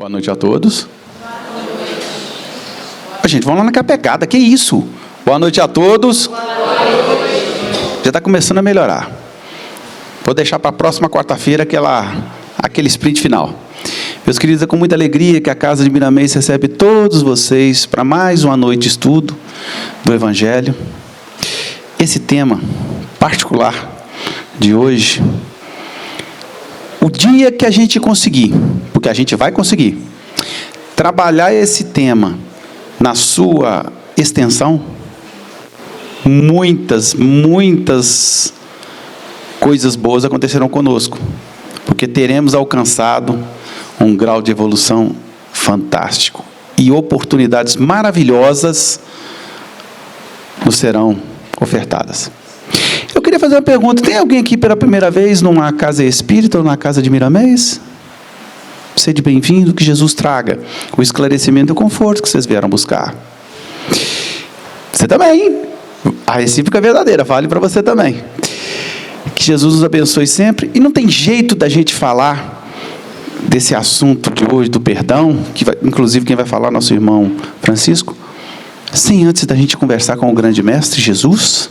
Boa noite a todos. Gente, vamos lá naquela pegada, que isso? Boa noite a todos. Boa noite. Já está começando a melhorar. Vou deixar para a próxima quarta-feira aquele sprint final. Meus queridos, é com muita alegria que a Casa de Miramês recebe todos vocês para mais uma noite de estudo do Evangelho. Esse tema particular de hoje, o dia que a gente conseguir, porque a gente vai conseguir, trabalhar esse tema na sua extensão, muitas coisas boas acontecerão conosco, porque teremos alcançado um grau de evolução fantástico e oportunidades maravilhosas nos serão ofertadas. Eu queria fazer uma pergunta: tem alguém aqui pela primeira vez numa casa espírita ou na Casa de Miramês? Sede bem-vindo, que Jesus traga o esclarecimento e o conforto que vocês vieram buscar. Você também. A recíproca é verdadeira, vale para você também. Que Jesus nos abençoe sempre. E não tem jeito da gente falar desse assunto de hoje, do perdão, inclusive quem vai falar é nosso irmão Francisco, sem antes da gente conversar com o grande mestre Jesus,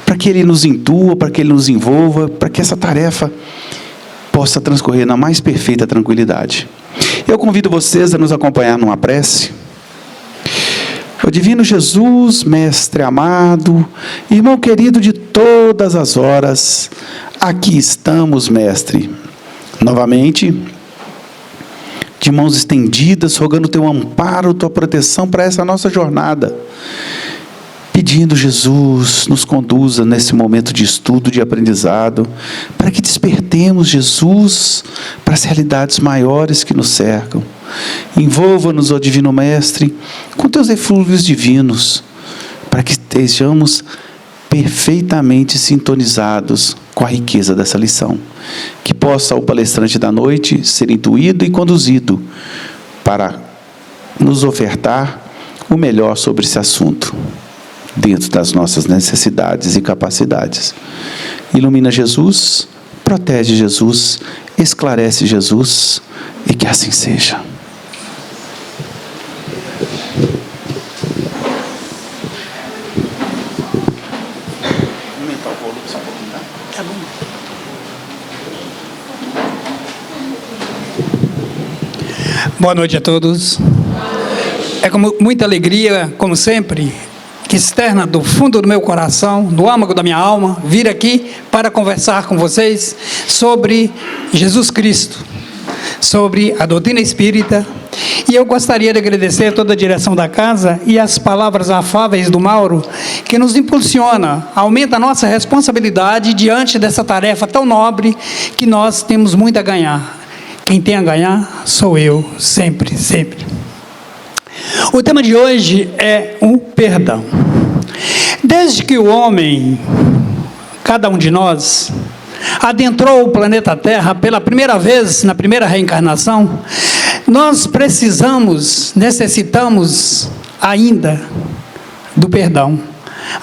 para que ele nos intua, para que ele nos envolva, para que essa tarefa possa transcorrer na mais perfeita tranquilidade. Eu convido vocês a nos acompanhar numa prece. O divino Jesus, mestre amado, irmão querido de todas as horas, aqui estamos, mestre, novamente, de mãos estendidas, rogando teu amparo, tua proteção para essa nossa jornada, pedindo, Jesus, nos conduza nesse momento de estudo, de aprendizado, para que despertemos, Jesus, para as realidades maiores que nos cercam. Envolva-nos, ó Divino Mestre, com teus eflúvios divinos, para que estejamos perfeitamente sintonizados com a riqueza dessa lição. Que possa o palestrante da noite ser intuído e conduzido para nos ofertar o melhor sobre esse assunto, dentro das nossas necessidades e capacidades. Ilumina Jesus, protege Jesus, esclarece Jesus, e que assim seja. Aumentar o volume só um pouquinho, tá? Tá bom. Boa noite a todos. É com muita alegria, como sempre, que externa do fundo do meu coração, do âmago da minha alma, vir aqui para conversar com vocês sobre Jesus Cristo, sobre a doutrina espírita. E eu gostaria de agradecer toda a direção da casa e as palavras afáveis do Mauro, que nos impulsiona, aumenta a nossa responsabilidade diante dessa tarefa tão nobre que nós temos muito a ganhar. Quem tem a ganhar sou eu, sempre, sempre. O tema de hoje é o perdão. Desde que o homem, cada um de nós, adentrou o planeta Terra pela primeira vez, na primeira reencarnação, nós necessitamos ainda do perdão.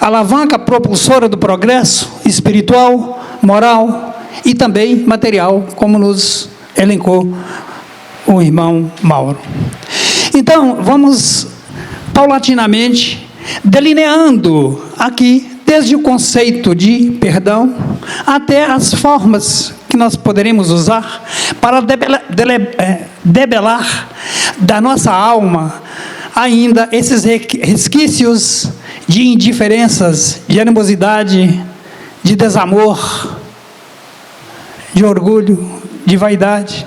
Alavanca propulsora do progresso espiritual, moral e também material, como nos elencou o irmão Mauro. Então, vamos paulatinamente delineando aqui, desde o conceito de perdão, até as formas que nós poderemos usar para debelar da nossa alma ainda esses resquícios de indiferenças, de animosidade, de desamor, de orgulho, de vaidade,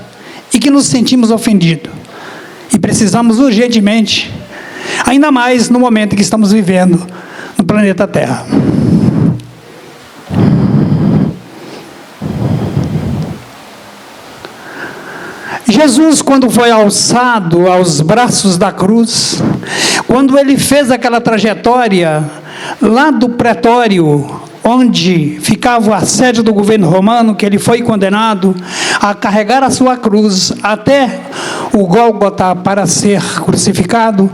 e que nos sentimos ofendidos. E precisamos urgentemente, ainda mais no momento que estamos vivendo no planeta Terra. Jesus, quando foi alçado aos braços da cruz, quando ele fez aquela trajetória lá do pretório, onde ficava a sede do governo romano, que ele foi condenado a carregar a sua cruz até o Gólgota para ser crucificado,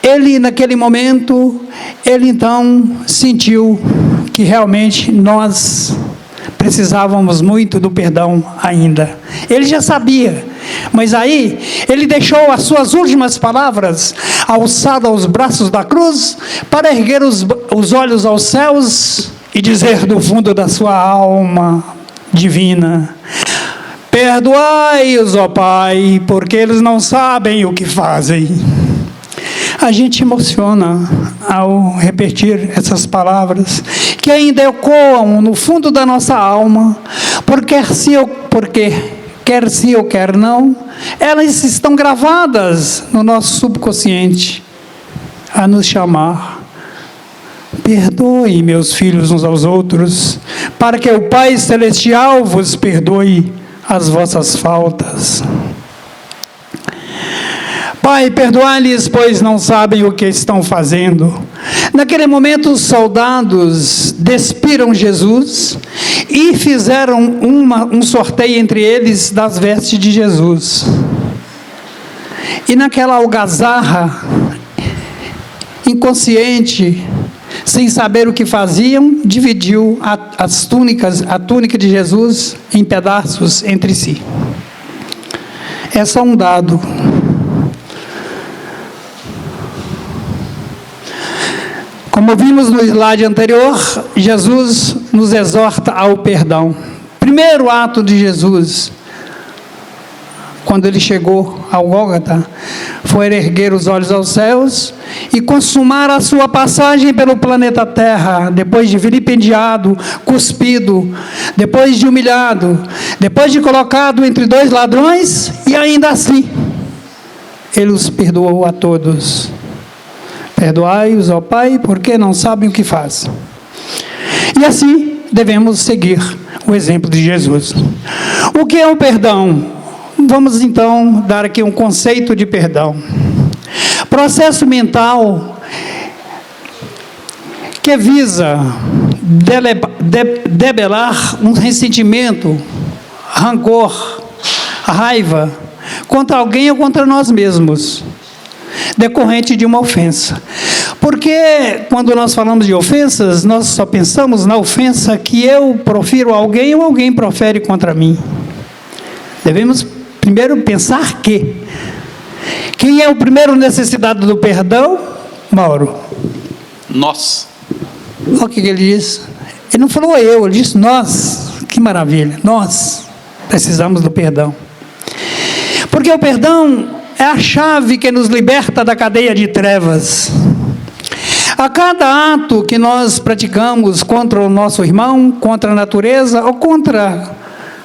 ele naquele momento, ele então sentiu que realmente nós precisávamos muito do perdão ainda. Ele já sabia Mas aí, ele deixou as suas últimas palavras, alçado aos braços da cruz, para erguer os olhos aos céus e dizer do fundo da sua alma divina: perdoai-os, ó Pai, porque eles não sabem o que fazem. A gente emociona ao repetir essas palavras, que ainda ecoam no fundo da nossa alma, porque quer sim ou quer não, elas estão gravadas no nosso subconsciente, a nos chamar: perdoem, meus filhos, uns aos outros, para que o Pai Celestial vos perdoe as vossas faltas. Pai, perdoai-lhes, pois não sabem o que estão fazendo. Naquele momento, os soldados despiram Jesus e fizeram um sorteio entre eles das vestes de Jesus. E naquela algazarra, inconsciente, sem saber o que faziam, dividiu a túnica de Jesus em pedaços entre si. É só um dado. Como vimos no slide anterior, Jesus nos exorta ao perdão. Primeiro ato de Jesus, quando ele chegou ao Gólgota, foi erguer os olhos aos céus e consumar a sua passagem pelo planeta Terra, depois de vilipendiado, cuspido, depois de humilhado, depois de colocado entre dois ladrões, e ainda assim, ele os perdoou a todos. Perdoai-os, ó Pai, porque não sabem o que fazem. E assim devemos seguir o exemplo de Jesus. O que é o perdão? Vamos então dar aqui um conceito de perdão. Processo mental que visa debelar um ressentimento, rancor, raiva contra alguém ou contra nós mesmos, decorrente de uma ofensa. Porque quando nós falamos de ofensas, nós só pensamos na ofensa que eu profiro a alguém ou alguém profere contra mim. Devemos primeiro pensar que quem é o primeiro necessitado do perdão, Mauro? Nós. Olha o que ele diz. Ele não falou eu, ele disse nós. Que maravilha, nós precisamos do perdão. Porque o perdão é a chave que nos liberta da cadeia de trevas. A cada ato que nós praticamos contra o nosso irmão, contra a natureza ou contra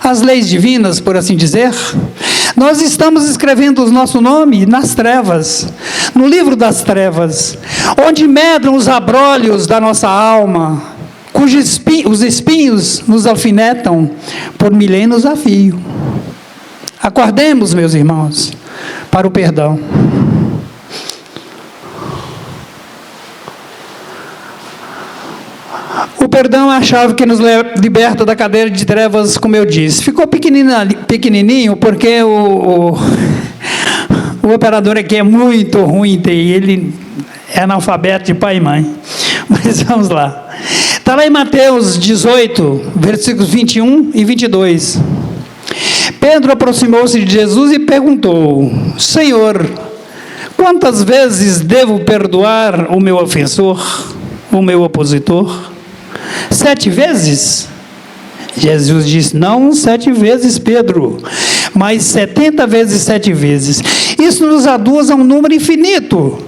as leis divinas, por assim dizer, nós estamos escrevendo o nosso nome nas trevas, no livro das trevas, onde medram os abrolhos da nossa alma, os espinhos nos alfinetam por milênios a fio. Acordemos, meus irmãos, para o perdão. O perdão é a chave que nos liberta da cadeia de trevas, como eu disse. Ficou pequenininho porque o operador aqui é muito ruim, ele é analfabeto de pai e mãe. Mas vamos lá. Está lá em Mateus 18, versículos 21 e 22. Pedro aproximou-se de Jesus e perguntou: Senhor, quantas vezes devo perdoar o meu ofensor, o meu opositor? 7 vezes? Jesus disse: não 7 vezes, Pedro, mas 70 vezes 7 vezes. Isso nos aduz a um número infinito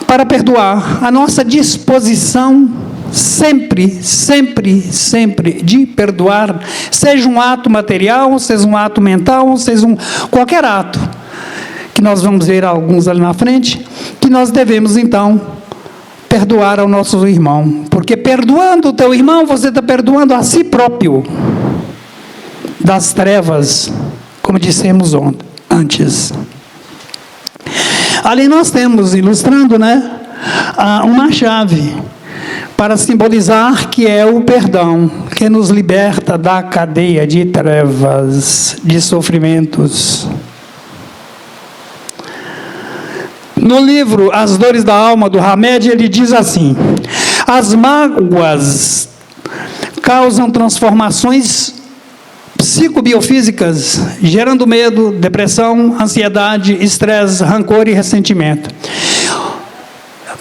para perdoar. A nossa disposição sempre de perdoar, seja um ato material, seja um ato mental, seja qualquer ato, que nós vamos ver alguns ali na frente, que nós devemos então perdoar ao nosso irmão, porque perdoando o teu irmão, você está perdoando a si próprio das trevas, como dissemos antes. Ali nós temos, ilustrando, uma chave para simbolizar que é o perdão, que nos liberta da cadeia de trevas, de sofrimentos. No livro As Dores da Alma, do Hamed, ele diz assim: as mágoas causam transformações psicobiofísicas, gerando medo, depressão, ansiedade, estresse, rancor e ressentimento.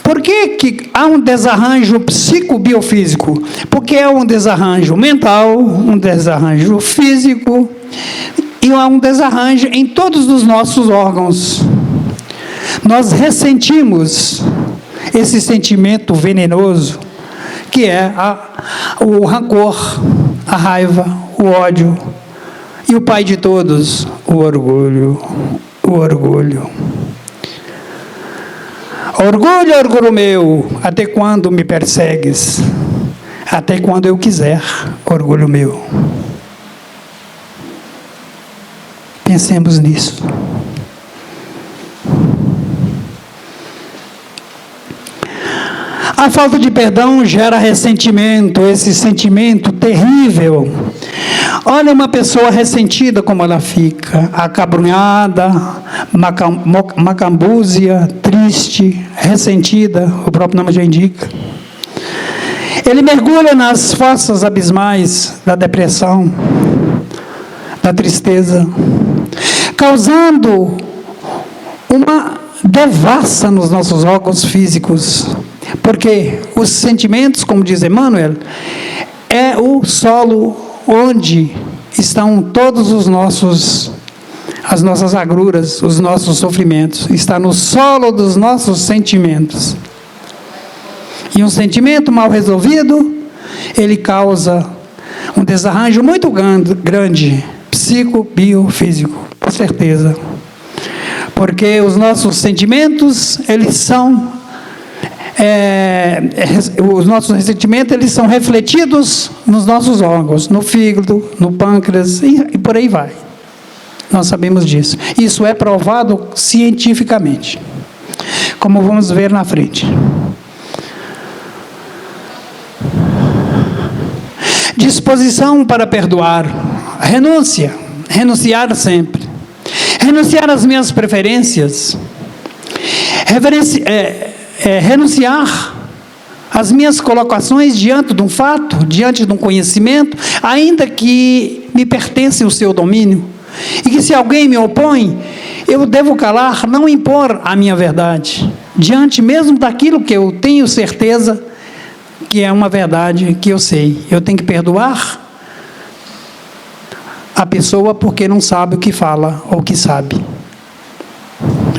Por que há um desarranjo psicobiofísico? Porque é um desarranjo mental, um desarranjo físico e há um desarranjo em todos os nossos órgãos. Nós ressentimos esse sentimento venenoso que é o rancor, a raiva, o ódio e o pai de todos, o orgulho. O orgulho. Orgulho, orgulho meu, até quando me persegues? Até quando eu quiser, orgulho meu. Pensemos nisso. A falta de perdão gera ressentimento, esse sentimento terrível. Olha uma pessoa ressentida como ela fica, acabrunhada, macambúzia, triste, ressentida, o próprio nome já indica. Ele mergulha nas fossas abismais da depressão, da tristeza, causando uma devassa nos nossos órgãos físicos. Porque os sentimentos, como diz Emmanuel, é o solo onde estão todos as nossas agruras, os nossos sofrimentos. Está no solo dos nossos sentimentos. E um sentimento mal resolvido, ele causa um desarranjo muito grande, psico-biofísico, com certeza. Porque os nossos sentimentos, eles são os nossos ressentimentos, eles são refletidos nos nossos órgãos, no fígado, no pâncreas e por aí vai. Nós sabemos disso. Isso é provado cientificamente, como vamos ver na frente. Disposição para perdoar, renúncia, renunciar sempre, renunciar às minhas preferências, renunciar às minhas colocações diante de um fato, diante de um conhecimento, ainda que me pertence o seu domínio, e que se alguém me opõe, eu devo calar, não impor a minha verdade, diante mesmo daquilo que eu tenho certeza que é uma verdade que eu sei. Eu tenho que perdoar a pessoa porque não sabe o que fala, ou o que sabe,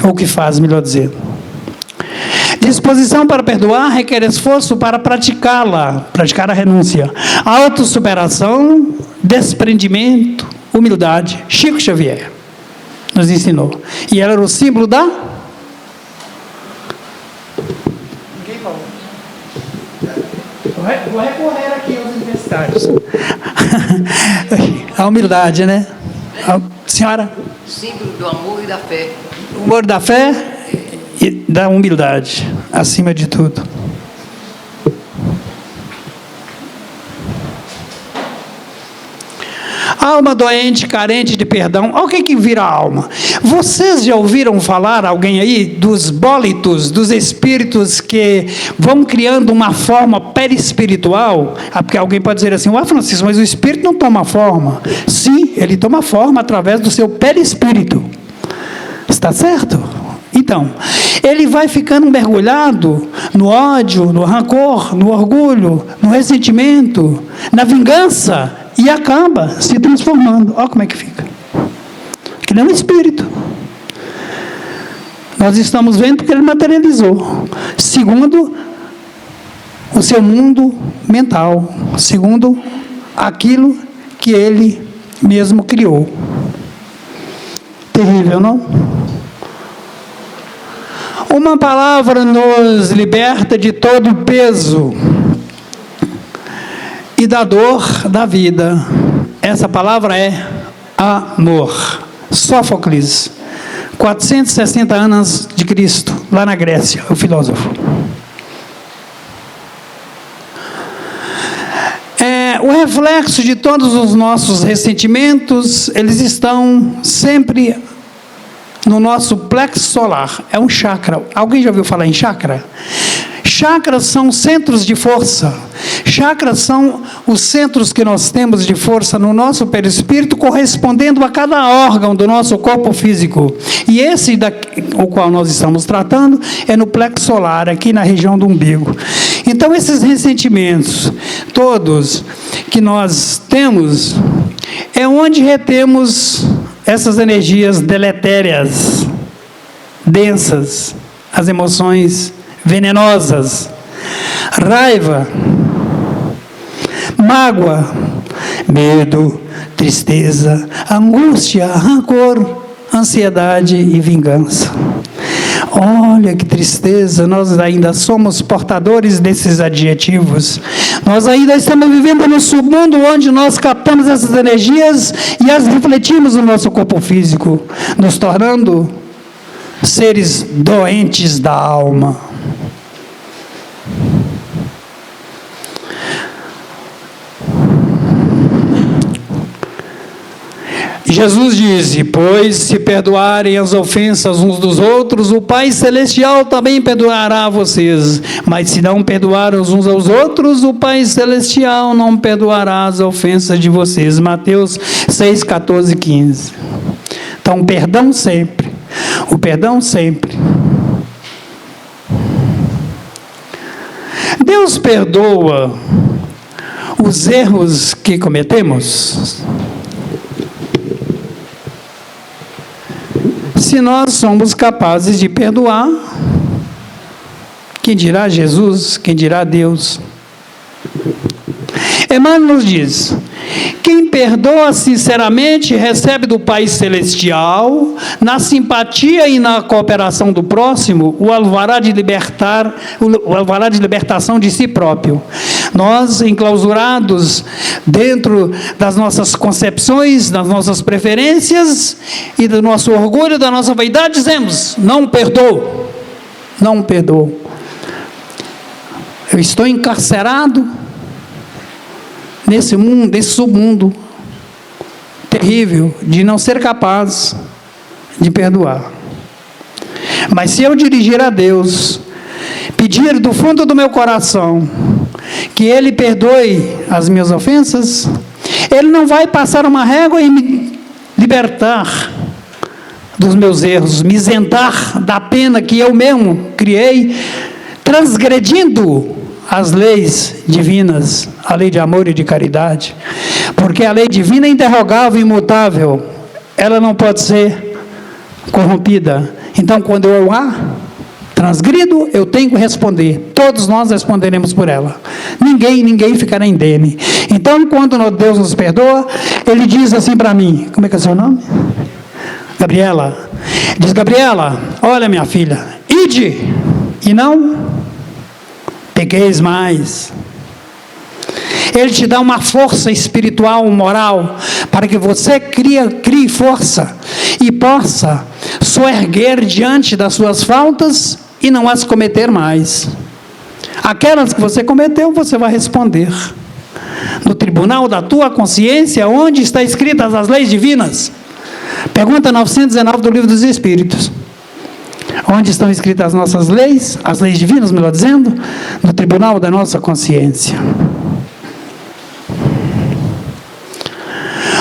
ou o que faz, melhor dizendo. Disposição para perdoar requer esforço para praticá-la, praticar a renúncia. Autossuperação, desprendimento, humildade. Chico Xavier nos ensinou. E ela era o símbolo da... Ninguém falou. Vou recorrer aqui aos universitários. A humildade, né? Senhora? Símbolo do amor e da fé. O amor da fé e da humildade, acima de tudo. Alma doente, carente de perdão. Olha o que vira a alma. Vocês já ouviram falar, alguém aí, dos bólitos, dos espíritos que vão criando uma forma perispiritual? Porque alguém pode dizer assim, Francisco, mas o espírito não toma forma. Sim, ele toma forma através do seu perispírito. Está certo? Então, ele vai ficando mergulhado no ódio, no rancor, no orgulho, no ressentimento, na vingança, e acaba se transformando. Olha como é que fica. Ele é um espírito. Nós estamos vendo porque ele materializou, segundo o seu mundo mental, segundo aquilo que ele mesmo criou. Terrível, não? Uma palavra nos liberta de todo o peso e da dor da vida. Essa palavra é amor. Sófocles, 460 anos de Cristo, lá na Grécia, o filósofo. O reflexo de todos os nossos ressentimentos, eles estão sempre no nosso plexo solar. É um chakra. Alguém já ouviu falar em chakra? Chakras são centros de força. Chakras são os centros que nós temos de força no nosso perispírito, correspondendo a cada órgão do nosso corpo físico. E esse o qual nós estamos tratando é no plexo solar, aqui na região do umbigo. Então, esses ressentimentos todos que nós temos, é onde retemos essas energias deletérias, densas, as emoções venenosas, raiva, mágoa, medo, tristeza, angústia, rancor, ansiedade e vingança. Olha que tristeza, nós ainda somos portadores desses adjetivos. Nós ainda estamos vivendo no submundo onde nós captamos essas energias e as refletimos no nosso corpo físico, nos tornando seres doentes da alma. Jesus disse: pois se perdoarem as ofensas uns dos outros, o Pai Celestial também perdoará a vocês. Mas se não perdoarem uns aos outros, o Pai Celestial não perdoará as ofensas de vocês. Mateus 6, 14 e 15. Então, perdão sempre. O perdão sempre. Deus perdoa os erros que cometemos? Se nós somos capazes de perdoar, quem dirá Jesus, quem dirá Deus? Emmanuel nos diz: quem perdoa sinceramente recebe do Pai Celestial, na simpatia e na cooperação do próximo, o alvará de libertação de si próprio. Nós, enclausurados dentro das nossas concepções, das nossas preferências e do nosso orgulho, da nossa vaidade, dizemos: não perdoo, não perdoo. Eu estou encarcerado nesse mundo, nesse submundo terrível de não ser capaz de perdoar. Mas se eu dirigir a Deus, pedir do fundo do meu coração que Ele perdoe as minhas ofensas, Ele não vai passar uma régua e me libertar dos meus erros, me isentar da pena que eu mesmo criei, transgredindo as leis divinas, a lei de amor e de caridade, porque a lei divina é interrogável e imutável, ela não pode ser corrompida. Então, quando eu transgrido, eu tenho que responder. Todos nós responderemos por ela. Ninguém ficará indene. Então, quando Deus nos perdoa, Ele diz assim para mim: como é que é o seu nome? Gabriela. Diz: Gabriela, olha, minha filha, ide e não pequeis mais. Ele te dá uma força espiritual, moral, para que você crie força e possa soerguer diante das suas faltas e não as cometer mais. Aquelas que você cometeu, você vai responder no tribunal da tua consciência, onde está escritas as leis divinas. Pergunta 919 do Livro dos Espíritos. Onde estão escritas as nossas leis, as leis divinas, melhor dizendo, no tribunal da nossa consciência.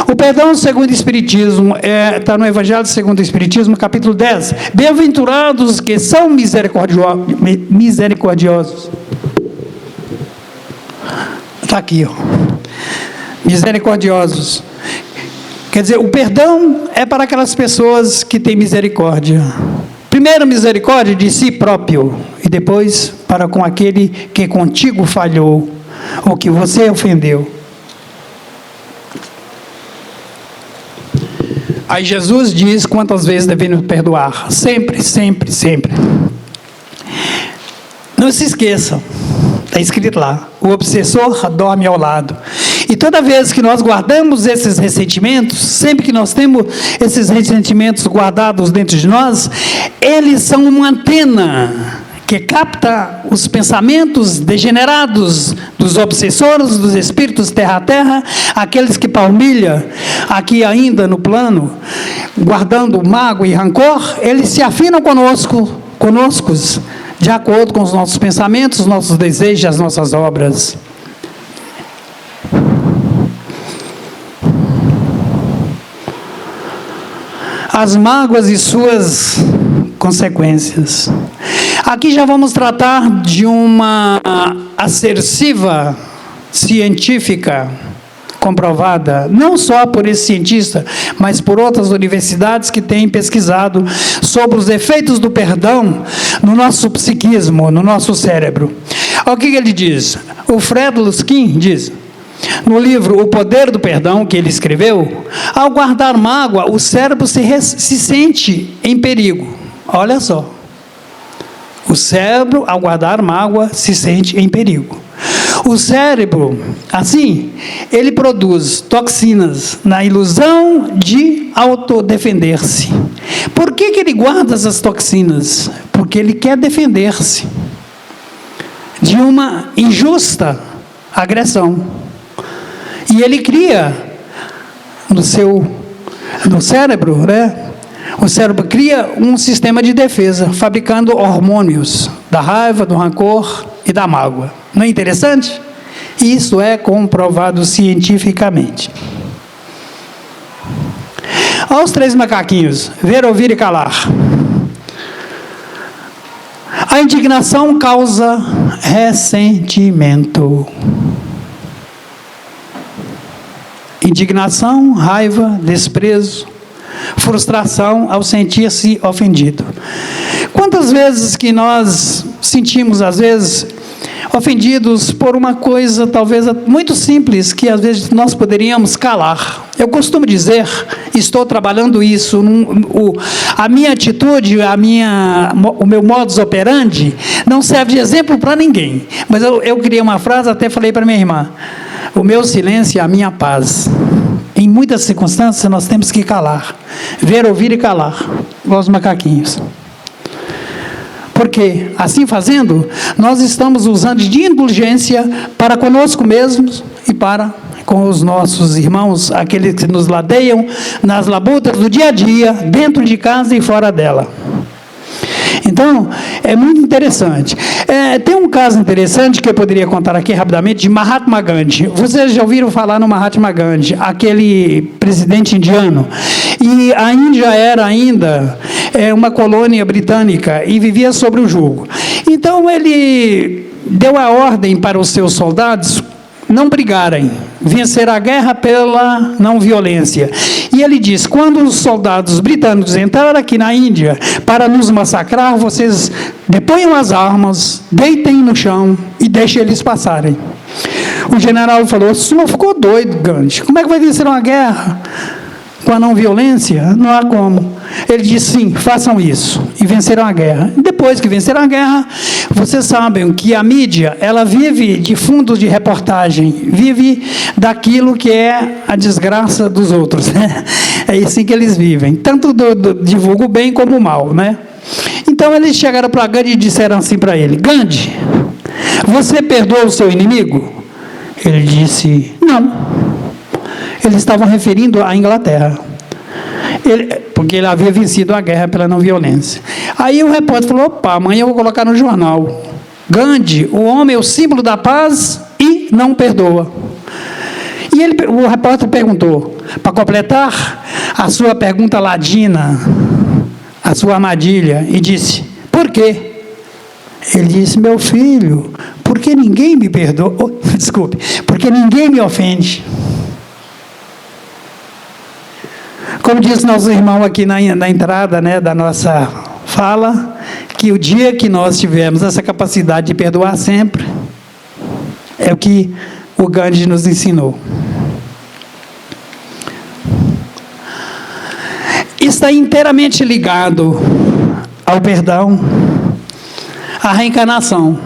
O perdão segundo o Espiritismo, está no Evangelho segundo o Espiritismo, capítulo 10. Bem-aventurados que são misericordiosos. Está aqui, ó. Misericordiosos. Quer dizer, o perdão é para aquelas pessoas que têm misericórdia. Primeiro, misericórdia de si próprio, e depois para com aquele que contigo falhou, ou que você ofendeu. Aí Jesus diz quantas vezes devemos perdoar. Sempre, sempre, sempre. Não se esqueçam, está escrito lá: o obsessor dorme ao lado. E toda vez que nós guardamos esses ressentimentos, sempre que nós temos esses ressentimentos guardados dentro de nós, eles são uma antena que capta os pensamentos degenerados dos obsessores, dos espíritos terra-terra, aqueles que palmilham aqui ainda no plano, guardando mágoa e rancor. Eles se afinam conosco, de acordo com os nossos pensamentos, os nossos desejos, as nossas obras. As mágoas e suas consequências. Aqui já vamos tratar de uma assertiva científica comprovada, não só por esse cientista, mas por outras universidades que têm pesquisado sobre os efeitos do perdão no nosso psiquismo, no nosso cérebro. Olha o que ele diz. O Fred Luskin diz, no livro O Poder do Perdão, que ele escreveu, ao guardar mágoa, o cérebro se sente em perigo. Olha só. O cérebro, ao guardar mágoa, se sente em perigo. O cérebro, assim, ele produz toxinas na ilusão de autodefender-se. Por que ele guarda essas toxinas? Porque ele quer defender-se de uma injusta agressão. E ele cria no cérebro, né? O cérebro cria um sistema de defesa, fabricando hormônios da raiva, do rancor e da mágoa. Não é interessante? Isso é comprovado cientificamente. Aos 3 macaquinhos, ver, ouvir e calar. A indignação causa ressentimento. Indignação, raiva, desprezo, frustração ao sentir-se ofendido. Quantas vezes que nós sentimos, às vezes, ofendidos por uma coisa talvez muito simples, que às vezes nós poderíamos calar. Eu costumo dizer, estou trabalhando isso, a minha atitude, o meu modus operandi, não serve de exemplo para ninguém. Mas eu criei uma frase, até falei para minha irmã, o meu silêncio é a minha paz. Em muitas circunstâncias nós temos que calar, ver, ouvir e calar, igual os macaquinhos. Porque, assim fazendo, nós estamos usando de indulgência para conosco mesmos e para com os nossos irmãos, aqueles que nos ladeiam nas labutas do dia a dia, dentro de casa e fora dela. Então, é muito interessante. Tem um caso interessante que eu poderia contar aqui rapidamente, de Mahatma Gandhi. Vocês já ouviram falar no Mahatma Gandhi, aquele presidente indiano? E a Índia era ainda uma colônia britânica e vivia sob o jugo. Então, ele deu a ordem para os seus soldados não brigarem, vencer a guerra pela não violência. E ele diz, quando os soldados britânicos entraram aqui na Índia para nos massacrar, vocês deponham as armas, deitem no chão e deixem eles passarem. O general falou, o senhor ficou doido, Gandhi, como é que vai vencer uma guerra com a não violência? Não há como. Ele disse, sim, façam isso, e venceram a guerra. Depois que venceram a guerra, vocês sabem que a mídia, ela vive de fundos de reportagem, vive daquilo que é a desgraça dos outros, né? É assim que eles vivem, tanto divulga o bem como o mal, né? Então eles chegaram para Gandhi e disseram assim para ele, Gandhi, você perdoa o seu inimigo? Ele disse, não. Eles estavam referindo à Inglaterra, porque ele havia vencido a guerra pela não violência. Aí o repórter falou, opa, amanhã eu vou colocar no jornal, Gandhi, o homem é o símbolo da paz e não perdoa. E o repórter perguntou, para completar a sua pergunta ladina, a sua armadilha, e disse, por quê? Ele disse, meu filho, porque ninguém me perdoa, desculpe, porque ninguém me ofende. Como diz nosso irmão aqui na entrada, né, da nossa fala, que o dia que nós tivermos essa capacidade de perdoar sempre, é o que o Gandhi nos ensinou. Está inteiramente ligado ao perdão, à reencarnação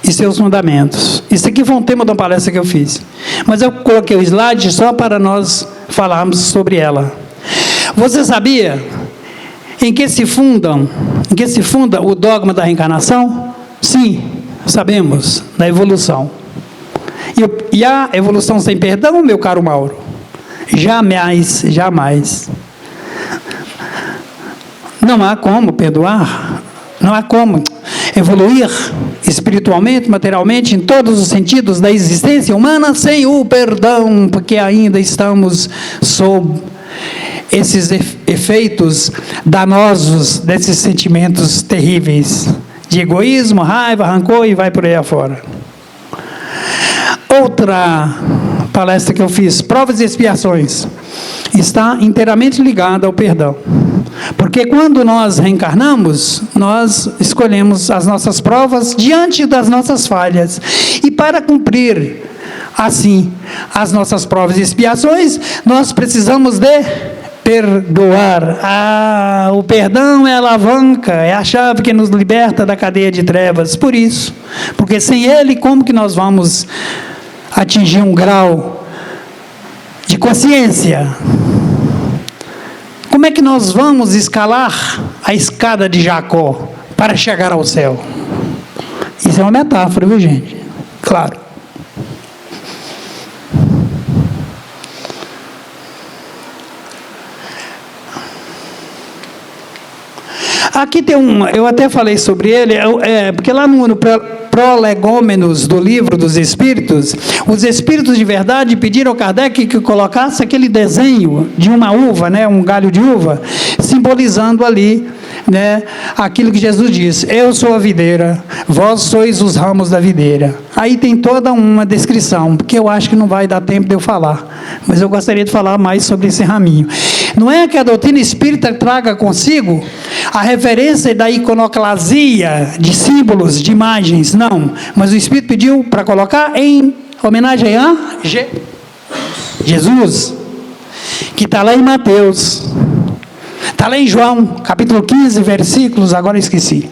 e seus fundamentos. Isso aqui foi um tema de uma palestra que eu fiz. Mas eu coloquei o slide só para nós falarmos sobre ela. Você sabia em que se funda o dogma da reencarnação? Sim, sabemos, na evolução. E a evolução sem perdão, meu caro Mauro? Jamais, jamais. Não há como perdoar, não há como. evoluir espiritualmente, materialmente, em todos os sentidos da existência humana, sem o perdão, porque ainda estamos sob esses efeitos danosos desses sentimentos terríveis de egoísmo, raiva, rancor e vai por aí afora. Outra palestra que eu fiz, provas e expiações, está inteiramente ligada ao perdão. Porque quando nós reencarnamos, nós escolhemos as nossas provas diante das nossas falhas. E para cumprir, assim, as nossas provas e expiações, nós precisamos de perdoar. O perdão é a alavanca, é a chave que nos liberta da cadeia de trevas. Por isso, porque sem ele, como que nós vamos atingir um grau de consciência? Como é que nós vamos escalar a escada de Jacó para chegar ao céu? Isso é uma metáfora, viu, gente? Claro. Aqui tem eu até falei sobre ele, porque lá no Prolegômenos do Livro dos Espíritos, os Espíritos de Verdade pediram ao Kardec que colocasse aquele desenho de uma uva, né, um galho de uva, simbolizando ali, né, aquilo que Jesus disse: eu sou a videira, vós sois os ramos da videira. Aí tem toda uma descrição, porque eu acho que não vai dar tempo de eu falar, mas eu gostaria de falar mais sobre esse raminho. Não é que a doutrina espírita traga consigo a referência da iconoclasia, de símbolos, de imagens, não, mas o Espírito pediu para colocar em homenagem a Jesus, que está lá em Mateus, está lá em João, capítulo 15, versículos, agora eu esqueci,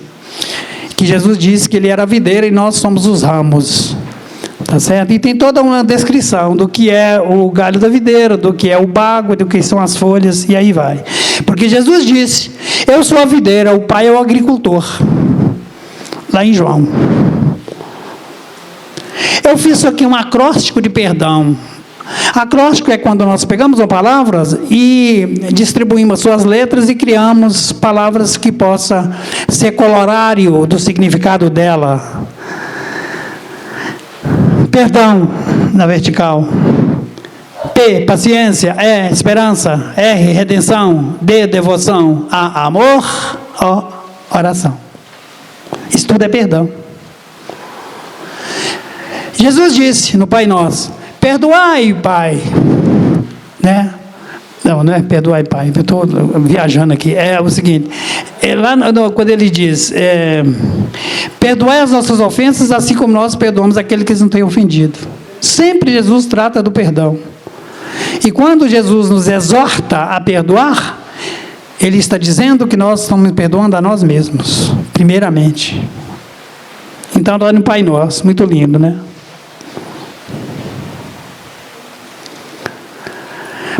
que Jesus disse que ele era a videira e nós somos os ramos. Tá certo? E tem toda uma descrição do que é o galho da videira, do que é o bago, do que são as folhas, e aí vai. Porque Jesus disse: eu sou a videira, o Pai é o agricultor. Lá em João. Eu fiz aqui um acróstico de perdão. Acróstico é quando nós pegamos uma palavra e distribuímos suas letras e criamos palavras que possa ser colorário do significado dela. Perdão, na vertical. P, paciência. E, esperança. R, redenção. D, devoção. A, amor. O, oração. Isso tudo é perdão. Jesus disse no Pai Nosso: perdoai, Pai. Né? Não é perdoai, Pai. Eu estou viajando aqui. É o seguinte, lá quando ele diz: perdoai as nossas ofensas, assim como nós perdoamos aquele que nos tem ofendido. Sempre Jesus trata do perdão. E quando Jesus nos exorta a perdoar, ele está dizendo que nós estamos perdoando a nós mesmos, primeiramente. Então, lá no Pai Nosso, muito lindo, né?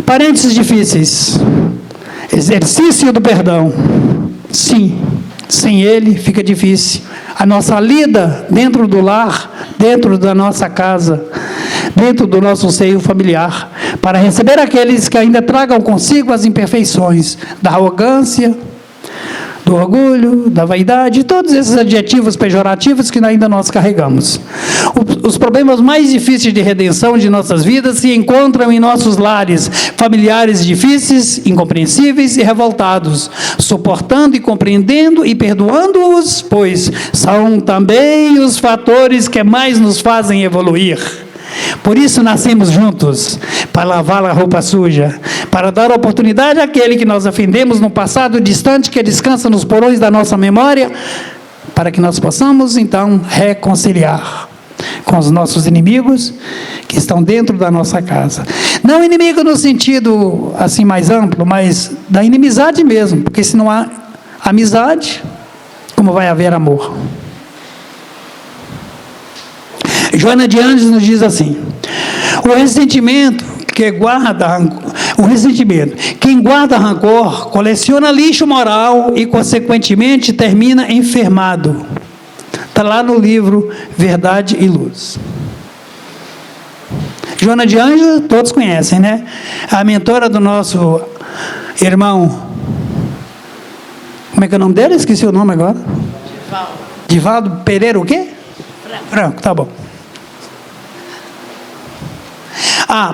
Parênteses difíceis. Exercício do perdão. Sim, sem ele fica difícil. A nossa lida dentro do lar, dentro da nossa casa, dentro do nosso seio familiar, para receber aqueles que ainda tragam consigo as imperfeições da arrogância, do orgulho, da vaidade, todos esses adjetivos pejorativos que ainda nós carregamos. Os problemas mais difíceis de redenção de nossas vidas se encontram em nossos lares, familiares difíceis, incompreensíveis e revoltados, suportando e compreendendo e perdoando-os, pois são também os fatores que mais nos fazem evoluir. Por isso nascemos juntos, para lavar a roupa suja, para dar oportunidade àquele que nós ofendemos no passado distante, que descansa nos porões da nossa memória, para que nós possamos então reconciliar com os nossos inimigos que estão dentro da nossa casa. Não inimigo no sentido assim mais amplo, mas da inimizade mesmo, porque se não há amizade, como vai haver amor? Joana de Anjos nos diz assim: o ressentimento, quem guarda rancor, coleciona lixo moral e, consequentemente, termina enfermado. Está lá no livro Verdade e Luz. Joana de Anjos, todos conhecem, né? A mentora do nosso irmão, como é que é o nome dele? Esqueci o nome agora. Divaldo Pereira o quê? Franco, tá bom.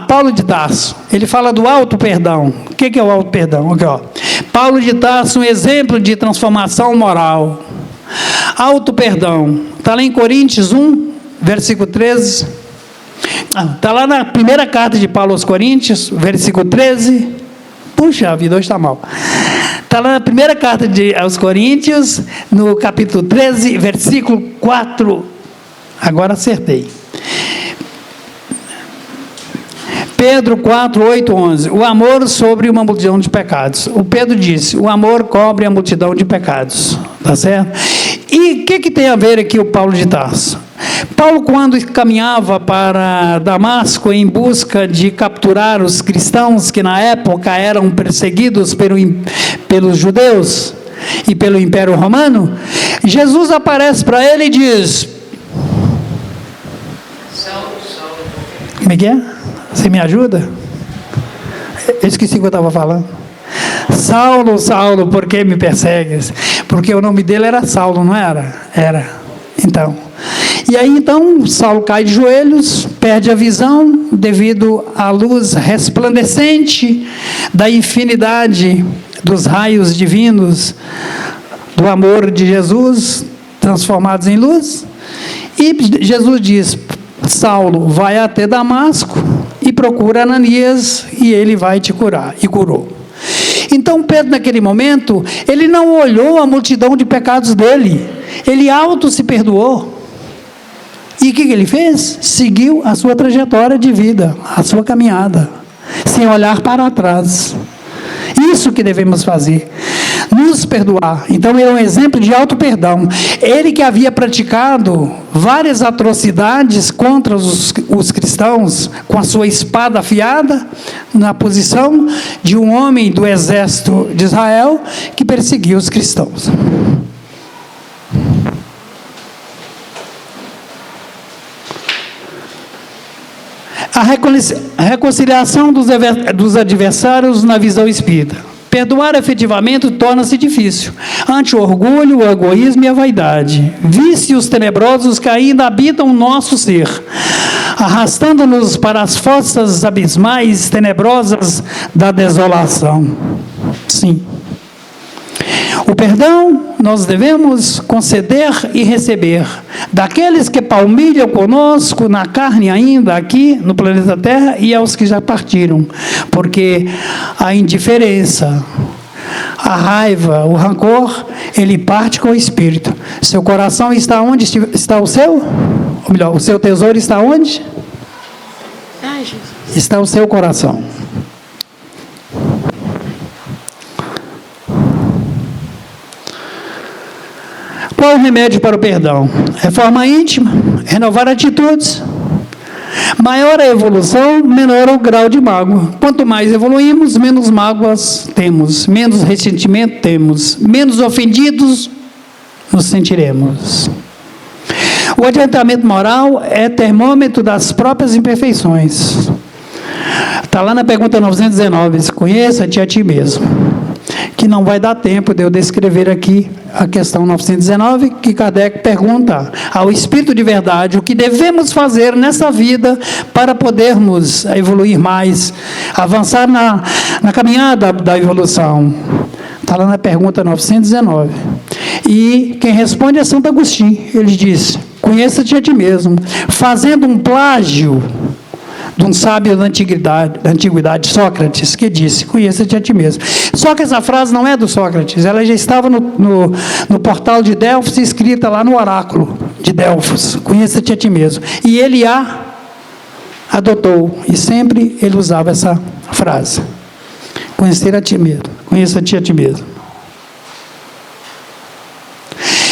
Paulo de Tarso, ele fala do auto perdão. O que é o auto perdão? Aqui, ó. Paulo de Tarso, um exemplo de transformação moral. Auto perdão, está lá em Coríntios 1, versículo 13. Está lá na primeira carta de Paulo aos Coríntios, versículo 13. Puxa, a vida hoje está mal. Está lá na primeira carta aos Coríntios, no capítulo 13, versículo 4. Agora acertei. Pedro 4, 8, 11. O amor sobre uma multidão de pecados. O Pedro disse, o amor cobre a multidão de pecados. Tá certo? E o que tem a ver aqui o Paulo de Tarso? Paulo, quando caminhava para Damasco em busca de capturar os cristãos que na época eram perseguidos pelos judeus e pelo Império Romano, Jesus aparece para ele e diz: como é que é? Você me ajuda? Eu esqueci o que eu estava falando. Saulo, Saulo, por que me persegues? Porque o nome dele era Saulo, não era? Era. Então. E aí, então, Saulo cai de joelhos, perde a visão, devido à luz resplandecente da infinidade dos raios divinos, do amor de Jesus, transformados em luz. E Jesus diz: Saulo, vai até Damasco e procura Ananias e ele vai te curar. E curou. Então Pedro, naquele momento, ele não olhou a multidão de pecados dele, ele auto se perdoou. E o que ele fez? Seguiu a sua trajetória de vida, a sua caminhada, sem olhar para trás. Isso que devemos fazer, nos perdoar. Então ele é um exemplo de auto-perdão. Ele que havia praticado várias atrocidades contra os cristãos, com a sua espada afiada, na posição de um homem do exército de Israel, que perseguia os cristãos. A reconciliação dos adversários na visão espírita. Perdoar efetivamente torna-se difícil, ante o orgulho, o egoísmo e a vaidade, vícios tenebrosos que ainda habitam o nosso ser, arrastando-nos para as fossas abismais tenebrosas da desolação. Sim. O perdão nós devemos conceder e receber daqueles que palmilham conosco na carne ainda aqui no planeta Terra e aos que já partiram, porque a indiferença, a raiva, o rancor, ele parte com o espírito. Seu coração está onde está o seu? Ou melhor, o seu tesouro está onde? Está o seu coração. Qual o remédio para o perdão? Reforma íntima, renovar atitudes. Maior a evolução, menor o grau de mágoa. Quanto mais evoluímos, menos mágoas temos, menos ressentimento temos, menos ofendidos nos sentiremos. O adiantamento moral é termômetro das próprias imperfeições. Está lá na pergunta 919, conheça-te a ti mesmo. Que não vai dar tempo de eu descrever aqui a questão 919, que Kardec pergunta ao Espírito de Verdade o que devemos fazer nessa vida para podermos evoluir mais, avançar na caminhada da evolução. Está lá na pergunta 919. E quem responde é Santo Agostinho. Ele diz: conheça-te a ti mesmo, fazendo um plágio de um sábio da antiguidade, Sócrates, que disse: conheça-te a ti mesmo. Só que essa frase não é do Sócrates, ela já estava no portal de Delfos, escrita lá no oráculo de Delfos: conheça-te a ti mesmo. E ele a adotou, e sempre ele usava essa frase: conhecer a ti mesmo, conheça-te a ti mesmo.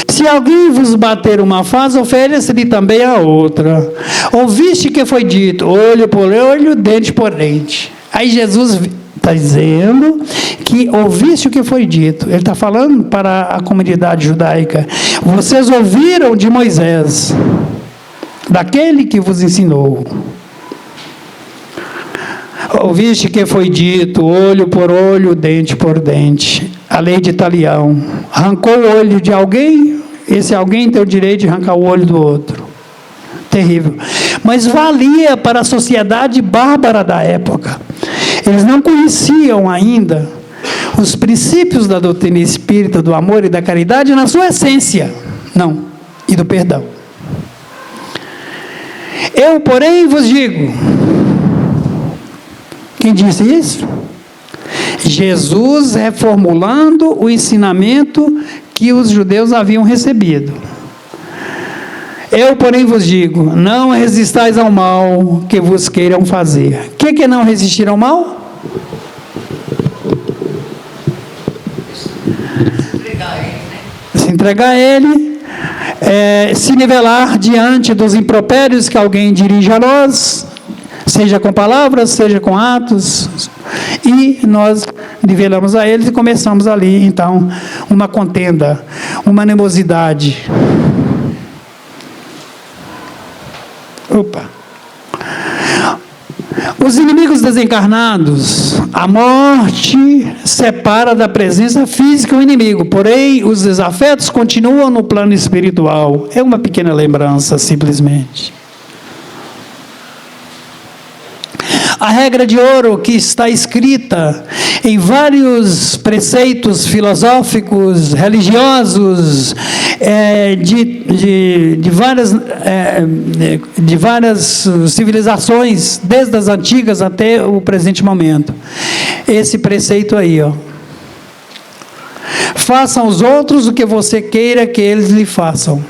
Se alguém vos bater uma face, ofereça-lhe também a outra. Ouviste que foi dito, olho por olho, dente por dente. Aí Jesus está dizendo que ouviste o que foi dito. Ele está falando para a comunidade judaica. Vocês ouviram de Moisés, daquele que vos ensinou. Ouviste que foi dito, olho por olho, dente por dente. A lei de Talião. Arrancou o olho de alguém, Esse alguém tem o direito de arrancar o olho do outro. Terrível. Mas valia para a sociedade bárbara da época. Eles não conheciam ainda os princípios da doutrina espírita, do amor e da caridade na sua essência. Não. E do perdão. Eu, porém, vos digo. Quem disse isso? Jesus reformulando o ensinamento que os judeus haviam recebido. Eu, porém, vos digo, não resistais ao mal que vos queiram fazer. O que é não resistir ao mal? Se entregar a Ele, se nivelar diante dos impropérios que alguém dirige a nós, seja com palavras, seja com atos, e nós nivelamos a eles e começamos ali, então, uma contenda, uma animosidade. Os inimigos desencarnados, a morte separa da presença física o inimigo, porém os desafetos continuam no plano espiritual. É uma pequena lembrança, simplesmente. A regra de ouro que está escrita em vários preceitos filosóficos, religiosos, de várias civilizações, desde as antigas até o presente momento. Esse preceito aí, ó. Faça aos outros o que você queira que eles lhe façam.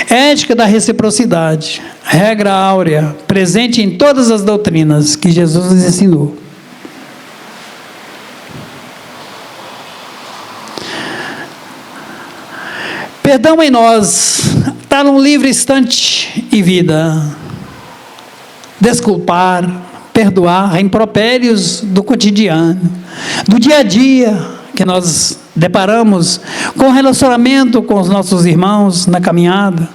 Ética da reciprocidade, regra áurea, presente em todas as doutrinas que Jesus nos ensinou. Perdão em nós, está num livre instante e vida. Desculpar, perdoar, impropérios do cotidiano, do dia a dia que nós deparamos com o relacionamento com os nossos irmãos na caminhada,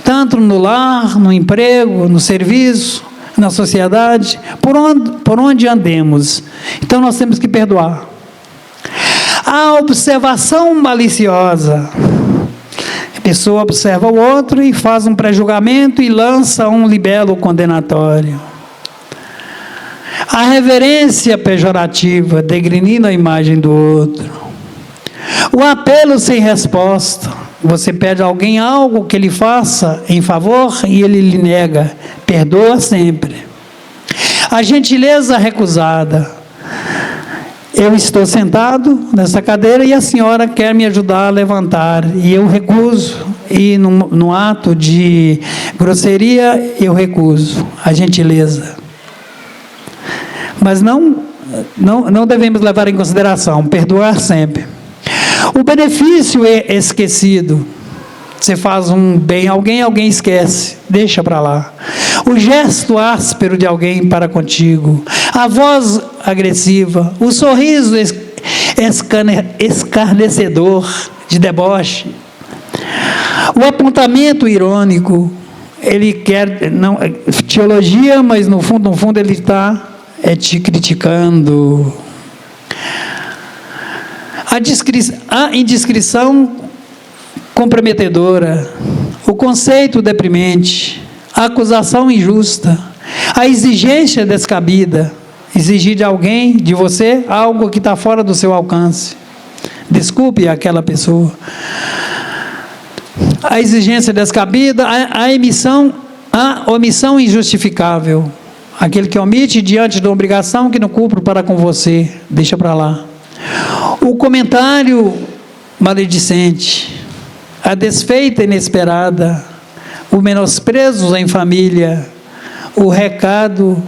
tanto no lar, no emprego, no serviço, na sociedade, por onde andemos. Então nós temos que perdoar. A observação maliciosa. A pessoa observa o outro e faz um pré-julgamento e lança um libelo condenatório. A reverência pejorativa, degrinindo a imagem do outro. O apelo sem resposta. Você pede a alguém algo que ele faça em favor e ele lhe nega. Perdoa sempre. A gentileza recusada. Eu estou sentado nessa cadeira e a senhora quer me ajudar a levantar. E eu recuso. E no ato de grosseria, eu recuso. A gentileza. Mas não devemos levar em consideração. Perdoar sempre. O benefício é esquecido. Você faz um bem a alguém, alguém esquece. Deixa para lá. O gesto áspero de alguém para contigo. A voz agressiva. O sorriso escarnecedor de deboche. O apontamento irônico. Ele quer teologia, mas no fundo ele está te criticando. A indiscrição comprometedora, o conceito deprimente, a acusação injusta, a exigência descabida, exigir de alguém, de você, algo que está fora do seu alcance. Desculpe aquela pessoa. A exigência descabida, a omissão injustificável, aquele que omite diante de uma obrigação que não cumpre para com você, deixa para lá. O comentário maledicente, a desfeita inesperada, o menosprezo em família, o recado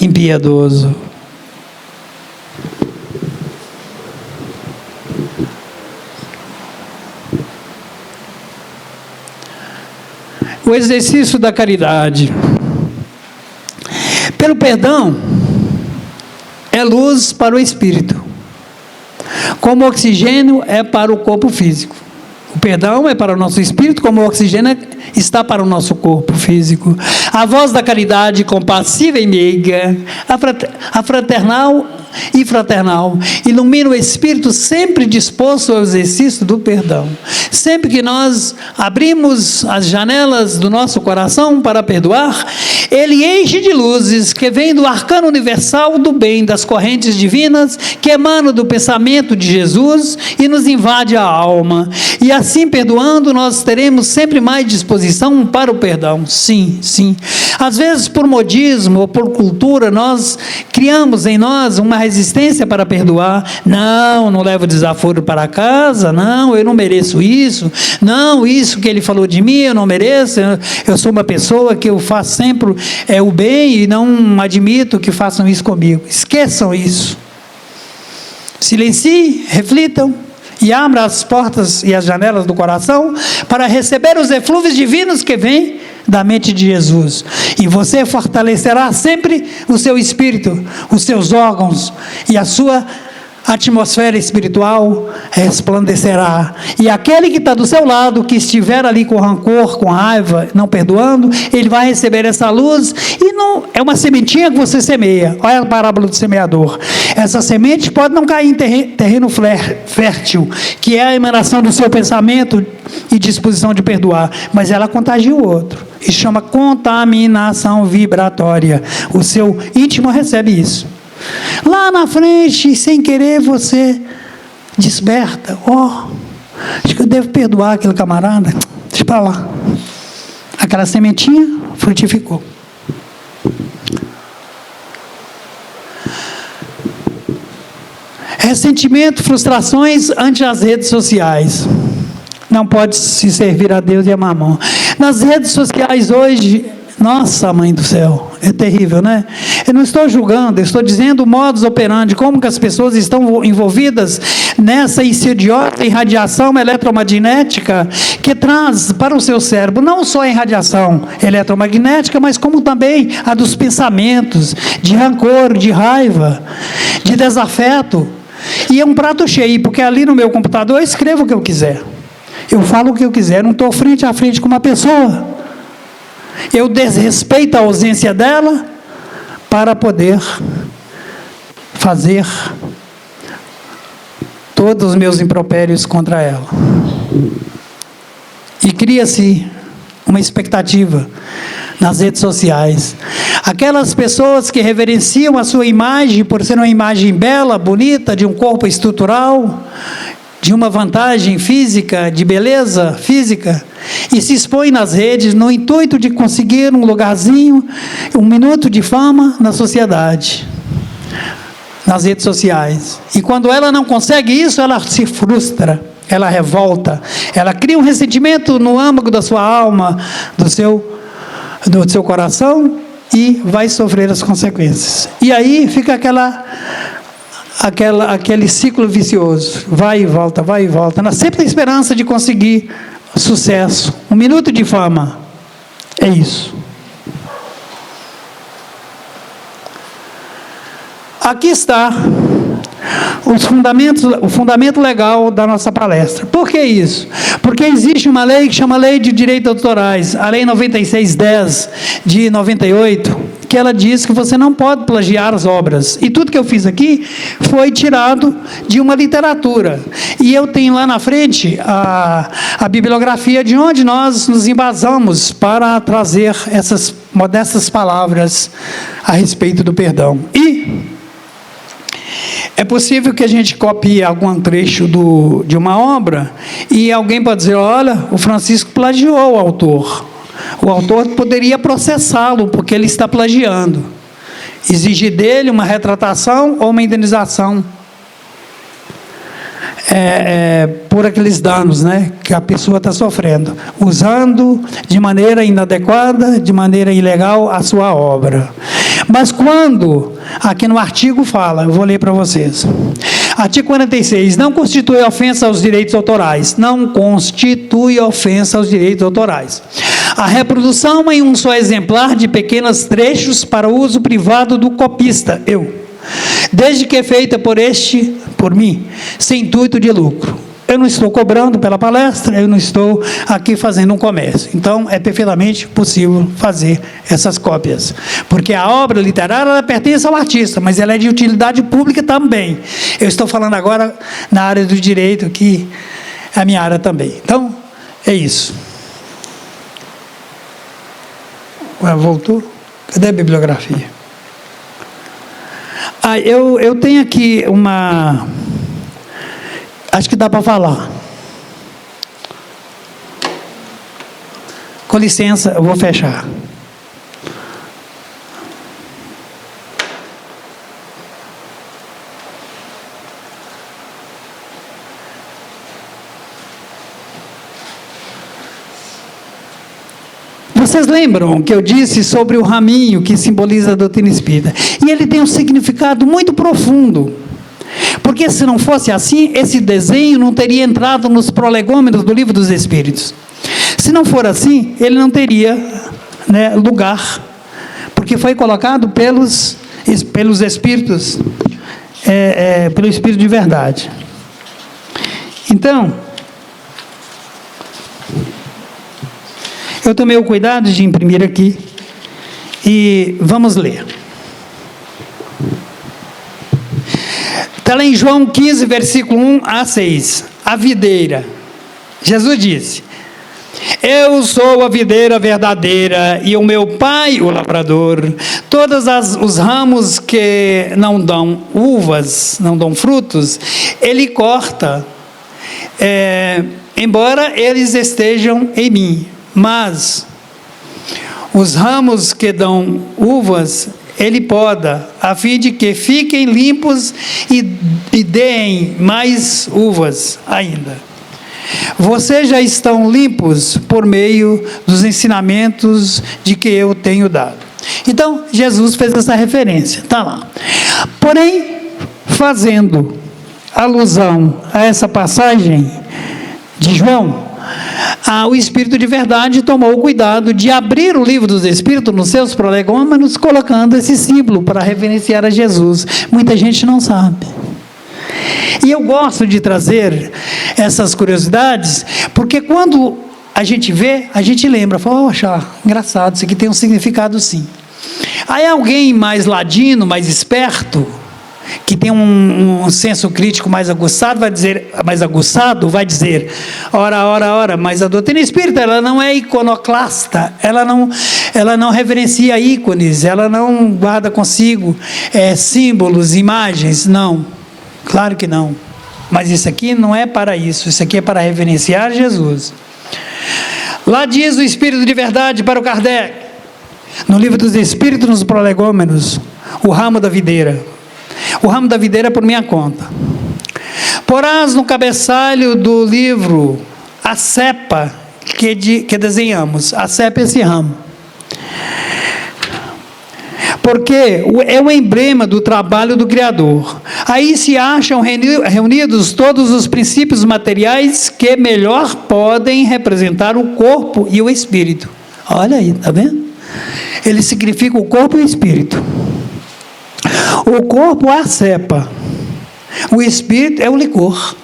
impiedoso. O exercício da caridade. Pelo perdão, é luz para o espírito. Como o oxigênio é para o corpo físico. O perdão é para o nosso espírito, como o oxigênio está para o nosso corpo físico. A voz da caridade compassiva e meiga, a fraternal e fraternal. Ilumina o espírito sempre disposto ao exercício do perdão. Sempre que nós abrimos as janelas do nosso coração para perdoar, ele enche de luzes que vêm do arcano universal do bem, das correntes divinas que emanam do pensamento de Jesus e nos invade a alma. E assim, perdoando, nós teremos sempre mais disposição para o perdão. Sim, sim. Às vezes, por modismo ou por cultura, nós criamos em nós uma resistência para perdoar. Não levo desaforo para casa. Não, eu não mereço isso. Não, isso que ele falou de mim, eu não mereço. Eu sou uma pessoa que eu faço sempre o bem e não admito que façam isso comigo. Esqueçam isso. Silenciem, reflitam e abram as portas e as janelas do coração para receber os eflúvios divinos que vêm da mente de Jesus. E você fortalecerá sempre o seu espírito, os seus órgãos e a sua atmosfera espiritual resplandecerá. E aquele que está do seu lado, que estiver ali com rancor, com raiva, não perdoando, ele vai receber essa luz. E não é uma sementinha que você semeia. Olha a parábola do semeador. Essa semente pode não cair em terreno fértil, que é a emanação do seu pensamento e disposição de perdoar, mas ela contagia o outro. Isso chama contaminação vibratória. O seu íntimo recebe isso. Lá na frente, sem querer, você desperta. Acho que eu devo perdoar aquele camarada. Deixa para lá. Aquela sementinha frutificou. Ressentimento, frustrações ante as redes sociais. Não pode se servir a Deus e a mamão. Nas redes sociais hoje, nossa, mãe do céu, é terrível, né? Eu não estou julgando, eu estou dizendo o modus operandi, como que as pessoas estão envolvidas nessa insidiosa irradiação eletromagnética que traz para o seu cérebro, não só a irradiação eletromagnética, mas como também a dos pensamentos, de rancor, de raiva, de desafeto. E é um prato cheio, porque ali no meu computador eu escrevo o que eu quiser. Eu falo o que eu quiser, não estou frente a frente com uma pessoa. Eu desrespeito a ausência dela para poder fazer todos os meus impropérios contra ela. E cria-se uma expectativa nas redes sociais. Aquelas pessoas que reverenciam a sua imagem por ser uma imagem bela, bonita, de um corpo estrutural, de uma vantagem física, de beleza física, e se expõe nas redes no intuito de conseguir um lugarzinho, um minuto de fama na sociedade, nas redes sociais. E quando ela não consegue isso, ela se frustra, ela revolta, ela cria um ressentimento no âmago da sua alma, do seu coração, e vai sofrer as consequências. E aí fica aquele ciclo vicioso, vai e volta, sempre a esperança de conseguir sucesso, um minuto de fama, é isso. Aqui está o fundamento legal da nossa palestra. Por que isso? Porque existe uma lei que chama Lei de Direitos Autorais, a Lei 9610 de 98, que ela diz que você não pode plagiar as obras. E tudo que eu fiz aqui foi tirado de uma literatura. E eu tenho lá na frente a bibliografia de onde nós nos embasamos para trazer essas modestas palavras a respeito do perdão. E é possível que a gente copie algum trecho de uma obra e alguém pode dizer, olha, o Francisco plagiou o autor. O autor poderia processá-lo porque ele está plagiando. Exigir dele uma retratação ou uma indenização por aqueles danos, né, que a pessoa está sofrendo, usando de maneira inadequada, de maneira ilegal a sua obra. Mas quando, aqui no artigo fala, eu vou ler para vocês. Artigo 46, não constitui ofensa aos direitos autorais. Não constitui ofensa aos direitos autorais. A reprodução em um só exemplar de pequenos trechos para uso privado do copista, desde que é feita por mim, sem intuito de lucro. Eu não estou cobrando pela palestra, eu não estou aqui fazendo um comércio. Então, é perfeitamente possível fazer essas cópias. Porque a obra literária, ela pertence ao artista, mas ela é de utilidade pública também. Eu estou falando agora na área do direito, que é a minha área também. Então, é isso. Voltou? Cadê a bibliografia? Eu tenho aqui uma... Acho que dá para falar. Com licença, eu vou fechar. Vocês lembram que eu disse sobre o raminho que simboliza a doutrina espírita? E ele tem um significado muito profundo. Porque se não fosse assim, esse desenho não teria entrado nos prolegômenos do Livro dos Espíritos. Se não for assim, ele não teria, né, lugar, porque foi colocado pelos Espíritos, pelo Espírito de verdade. Então, eu tomei o cuidado de imprimir aqui, e vamos ler. Está lá em João 15, versículo 1 a 6. A videira. Jesus disse: eu sou a videira verdadeira e o meu Pai o lavrador. Todos os ramos que não dão uvas, não dão frutos, Ele corta, embora eles estejam em mim. Mas os ramos que dão uvas, Ele poda, a fim de que fiquem limpos e deem mais uvas ainda. Vocês já estão limpos por meio dos ensinamentos de que eu tenho dado. Então, Jesus fez essa referência, está lá. Porém, fazendo alusão a essa passagem de João, o Espírito de verdade tomou o cuidado de abrir o Livro dos Espíritos nos seus prolegômenos, colocando esse símbolo para referenciar a Jesus. Muita gente não sabe. E eu gosto de trazer essas curiosidades, porque quando a gente vê, a gente lembra, fala, poxa, engraçado, isso aqui tem um significado sim. Aí alguém mais ladino, mais esperto, que tem um senso crítico mais aguçado, vai dizer, ora, mas a doutrina espírita, ela não é iconoclasta, ela não reverencia ícones, ela não guarda consigo símbolos, imagens, não, claro que não, mas isso aqui não é para isso aqui é para reverenciar Jesus. Lá diz o Espírito de verdade para o Kardec, no Livro dos Espíritos, nos prolegômenos, o ramo da videira. O ramo da videira é por minha conta. Porás no cabeçalho do livro a cepa que desenhamos. A cepa é esse ramo. Porque é o emblema do trabalho do Criador. Aí se acham reunidos todos os princípios materiais que melhor podem representar o corpo e o espírito. Olha aí, está vendo? Ele significa o corpo e o espírito. O corpo é a cepa, o espírito é o licor.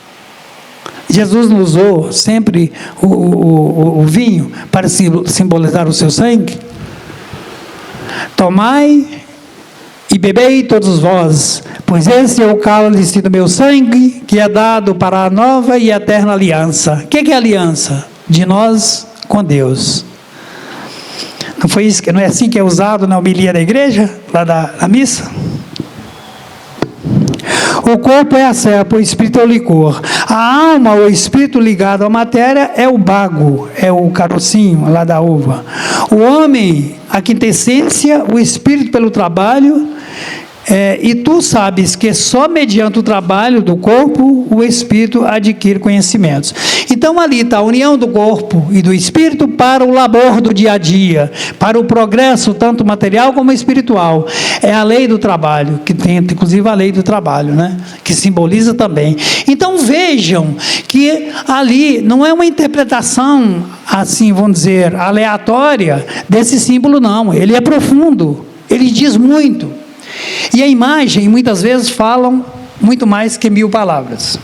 Jesus não usou sempre o vinho para simbolizar o seu sangue? Tomai e bebei todos vós, pois esse é o cálice do meu sangue, que é dado para a nova e eterna aliança. O que é a aliança? De nós com Deus. Não é assim que é usado na homilia da igreja, lá da missa? O corpo é a cepa, o espírito é o licor. A alma, o espírito ligado à matéria, é o bago, é o carocinho lá da uva. O homem, a quintessência, o espírito pelo trabalho, e tu sabes que só mediante o trabalho do corpo, o espírito adquire conhecimentos. Então ali está a união do corpo e do espírito para o labor do dia a dia, para o progresso tanto material como espiritual. É a lei do trabalho, que tem inclusive a lei do trabalho, né? Que simboliza também. Então vejam que ali não é uma interpretação, assim vamos dizer, aleatória desse símbolo, não. Ele é profundo, ele diz muito. E a imagem, muitas vezes, falam muito mais que 1000 palavras.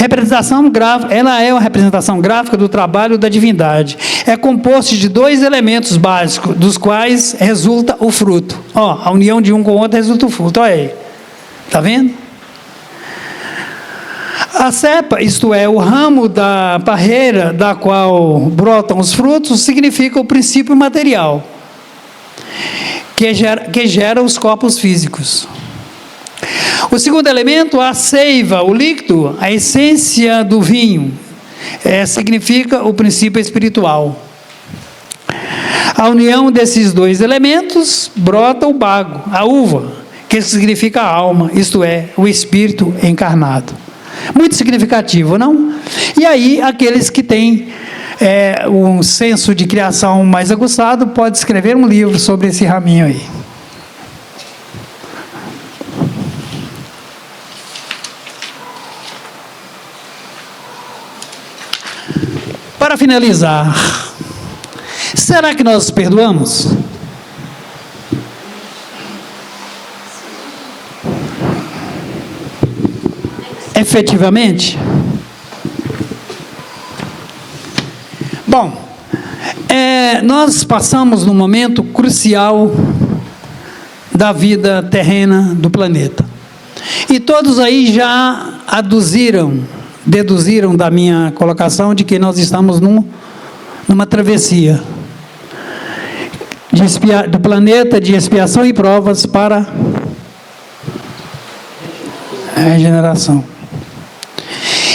representação gráfica, ela é uma representação gráfica do trabalho da divindade. É composto de 2 elementos básicos, dos quais resulta o fruto. Ó, a união de um com o outro resulta o fruto. Olha aí. Está vendo? A cepa, isto é, o ramo da parreira da qual brotam os frutos, significa o princípio material, que gera os corpos físicos. O segundo elemento, a seiva, o líquido, a essência do vinho, significa o princípio espiritual. A união desses 2 elementos brota o bago, a uva, que significa a alma, isto é, o espírito encarnado. Muito significativo, não? E aí, aqueles que têm um senso de criação mais aguçado, pode escrever um livro sobre esse raminho aí. Para finalizar, será que nós perdoamos? Efetivamente? Bom, nós passamos num momento crucial da vida terrena do planeta. E todos aí já deduziram da minha colocação de que nós estamos numa travessia do planeta de expiação e provas para a regeneração.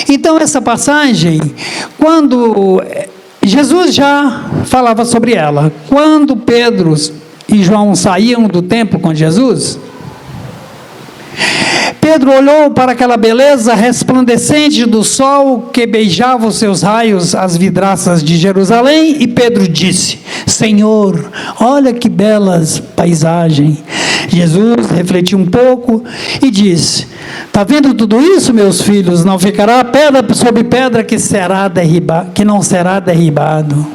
Então, essa passagem, quando Jesus já falava sobre ela, quando Pedro e João saíam do templo com Jesus, Pedro olhou para aquela beleza resplandecente do sol que beijava os seus raios as vidraças de Jerusalém, e Pedro disse: Senhor, olha que belas paisagens. Jesus refletiu um pouco e disse: está vendo tudo isso, meus filhos? Não ficará pedra sobre pedra que não será derribado.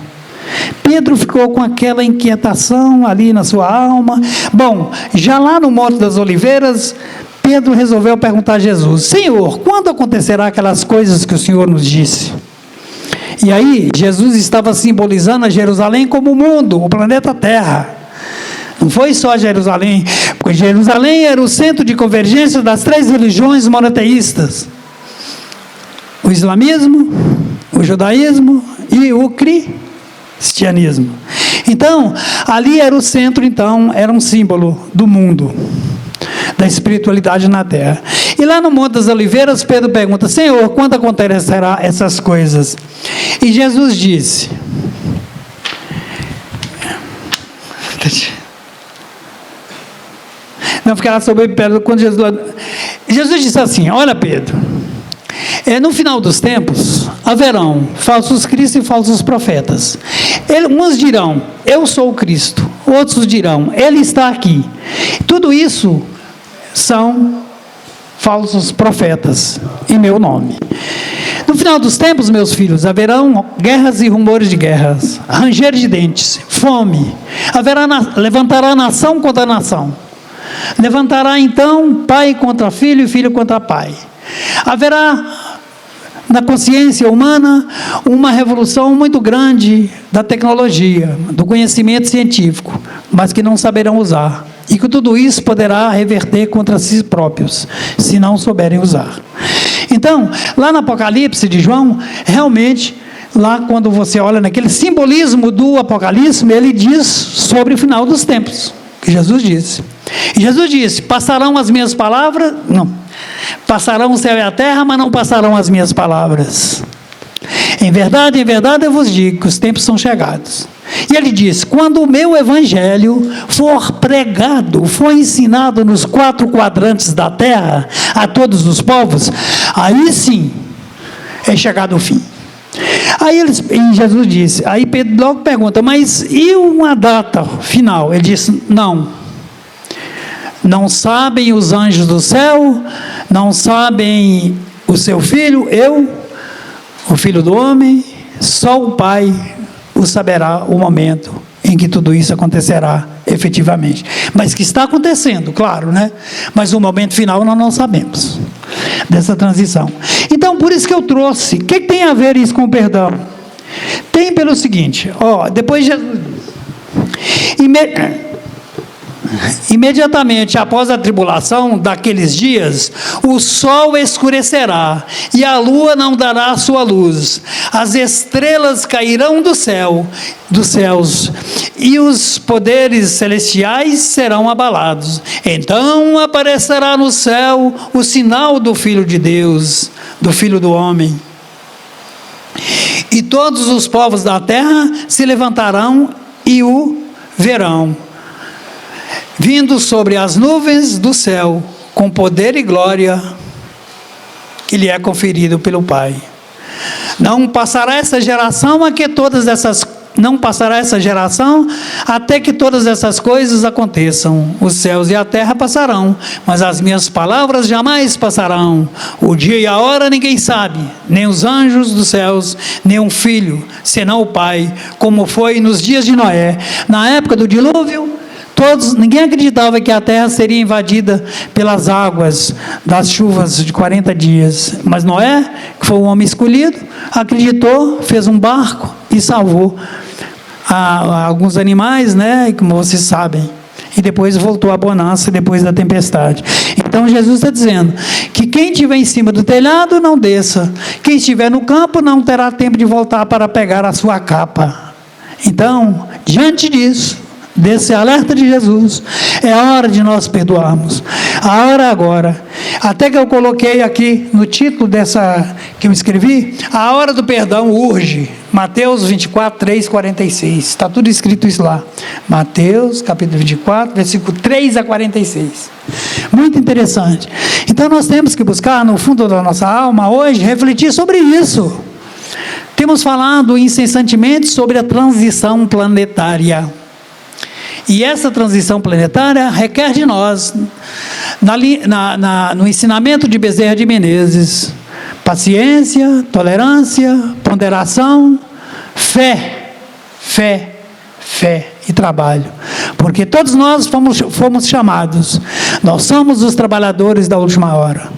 Pedro ficou com aquela inquietação ali na sua alma. Bom, já lá no Monte das Oliveiras, Pedro resolveu perguntar a Jesus: Senhor, quando acontecerá aquelas coisas que o Senhor nos disse? E aí, Jesus estava simbolizando a Jerusalém como o mundo, o planeta Terra. Não foi só Jerusalém, porque Jerusalém era o centro de convergência das 3 religiões monoteístas: o islamismo, o judaísmo e o cristianismo. Então, ali era o centro, então, era um símbolo do mundo, da espiritualidade na terra. E lá no Monte das Oliveiras, Pedro pergunta: Senhor, quando acontecerá essas coisas? E Jesus disse: não ficará sobre Pedro quando Jesus disse assim: olha, Pedro, no final dos tempos haverão falsos cristos e falsos profetas. Uns dirão: eu sou o Cristo. Outros dirão: ele está aqui. Tudo isso são falsos profetas em meu nome. No final dos tempos, meus filhos, haverão guerras e rumores de guerras, ranger de dentes, fome. Levantará nação contra nação. Levantará então pai contra filho e filho contra pai. Haverá na consciência humana uma revolução muito grande da tecnologia, do conhecimento científico, mas que não saberão usar. E que tudo isso poderá reverter contra si próprios, se não souberem usar. Então, lá no Apocalipse de João, realmente, lá quando você olha naquele simbolismo do Apocalipse, ele diz sobre o final dos tempos, que Jesus disse. E Jesus disse: passarão as minhas palavras? Não. Passarão o céu e a terra, mas não passarão as minhas palavras. Em verdade eu vos digo que os tempos são chegados. E ele diz: quando o meu evangelho for pregado, for ensinado nos 4 quadrantes da terra, a todos os povos, aí sim é chegado o fim. Aí Jesus disse, aí Pedro logo pergunta: mas e uma data final? Ele disse: não sabem os anjos do céu, não sabem o seu filho, eu, o filho do homem, só o Pai o saberá o momento em que tudo isso acontecerá efetivamente. Mas que está acontecendo, claro, né? Mas o momento final nós não sabemos dessa transição. Então, por isso que eu trouxe. O que tem a ver isso com o perdão? Tem pelo seguinte, depois Jesus imediatamente após a tribulação daqueles dias, o sol escurecerá, e a lua não dará sua luz, as estrelas cairão dos céus, e os poderes celestiais serão abalados. Então aparecerá no céu o sinal do Filho de Deus, do Filho do Homem. E todos os povos da terra se levantarão e o verão, vindo sobre as nuvens do céu, com poder e glória que lhe é conferido pelo Pai. Não passará essa geração até que todas essas coisas aconteçam. Os céus e a terra passarão, mas as minhas palavras jamais passarão. O dia e a hora ninguém sabe, nem os anjos dos céus, nem um filho, senão o Pai, como foi nos dias de Noé. Na época do dilúvio, ninguém acreditava que a terra seria invadida pelas águas das chuvas de 40 dias. Mas Noé, que foi um homem escolhido, acreditou, fez um barco e salvou alguns animais, né? Como vocês sabem. E depois voltou a bonança depois da tempestade. Então Jesus está dizendo que quem estiver em cima do telhado não desça. Quem estiver no campo não terá tempo de voltar para pegar a sua capa. Então, diante disso, desse alerta de Jesus, é a hora de nós perdoarmos. A hora é agora. Até que eu coloquei aqui no título dessa que eu escrevi, a hora do perdão urge. Mateus 24, 3, 46. Está tudo escrito isso lá. Mateus, capítulo 24, versículo 3 a 46. Muito interessante. Então nós temos que buscar no fundo da nossa alma hoje, refletir sobre isso. Temos falado incessantemente sobre a transição planetária. E essa transição planetária requer de nós, no ensinamento de Bezerra de Menezes, paciência, tolerância, ponderação, fé e trabalho. Porque todos nós fomos chamados, nós somos os trabalhadores da última hora.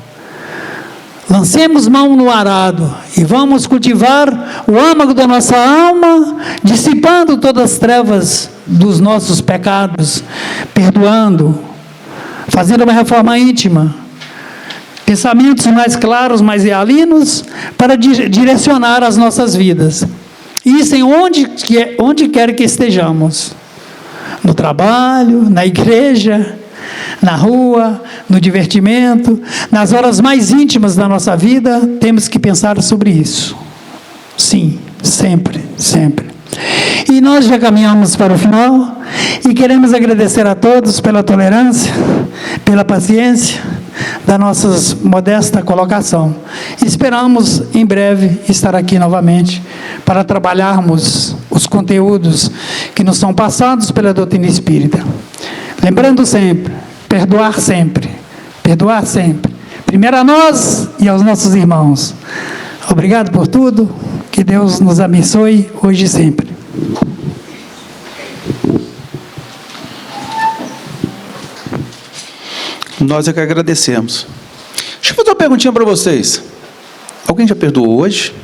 Lancemos mão no arado e vamos cultivar o âmago da nossa alma, dissipando todas as trevas dos nossos pecados, perdoando, fazendo uma reforma íntima, pensamentos mais claros, mais realinos, para direcionar as nossas vidas. Isso em onde quer que estejamos, no trabalho, na igreja, na rua, no divertimento, nas horas mais íntimas da nossa vida, temos que pensar sobre isso. Sim, sempre. E nós já caminhamos para o final e queremos agradecer a todos pela tolerância, pela paciência da nossa modesta colocação. Esperamos em breve estar aqui novamente para trabalharmos os conteúdos que nos são passados pela doutrina espírita. Lembrando sempre, perdoar sempre. Primeiro a nós e aos nossos irmãos. Obrigado por tudo. Que Deus nos abençoe hoje e sempre. Nós é que agradecemos. Deixa eu fazer uma perguntinha para vocês. Alguém já perdoou hoje?